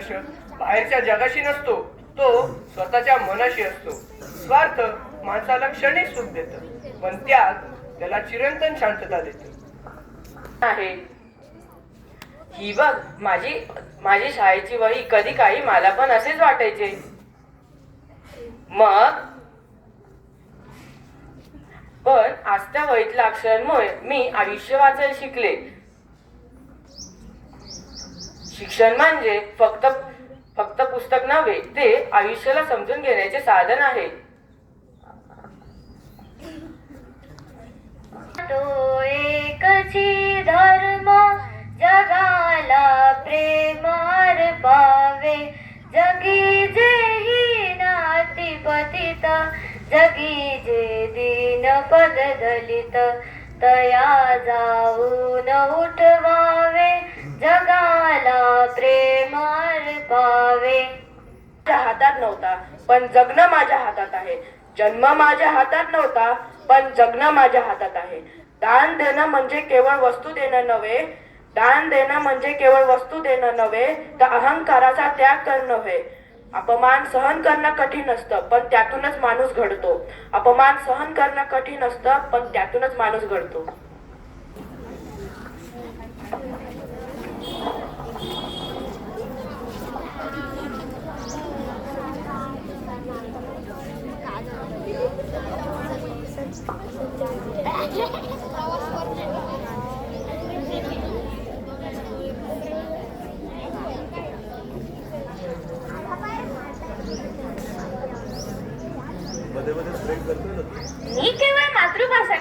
संघर्ष बाहेरच्या जगाशी नसतो, तो स्वतःच्या मनाशी असतो. स्वार्थ माणसाला क्षणिक सुख देतं, पण त्याला चिरंतन शांतता देते. आहे ही बघ माझी शाळेची वही. कधी काही मला पण असेच वाटायचे. मग पण आज त्या वहीतल्या अक्षरांमुळे मी आयुष्य वाचायला शिकले. शिक्षण म्हणजे फक्त पुस्तक नव्हे, ते आयुष्याला समजून घेण्याचे साधन आहे. तो एकची धर्म जगाला प्रेम अर्पावे. जगी जेही नाती पतित, जगी जे दीन पद दलित, तया जाऊन उठवावे. जगाला प्रेम अर्पावे. माझ्या हातात नव्हता, पण जगणं माझ्या हातात आहे. जन्म माझ्या हातात नव्हता, पण जगणं माझ्या हातात आहे. दान देणं म्हणजे केवळ वस्तू देणं नव्हे, तर अहंकाराचा त्याग करणं नव्हे. अपमान सहन करणं कठीण असतं, पण त्यातूनच माणूस घडतो. मी केवळ मातृभाषा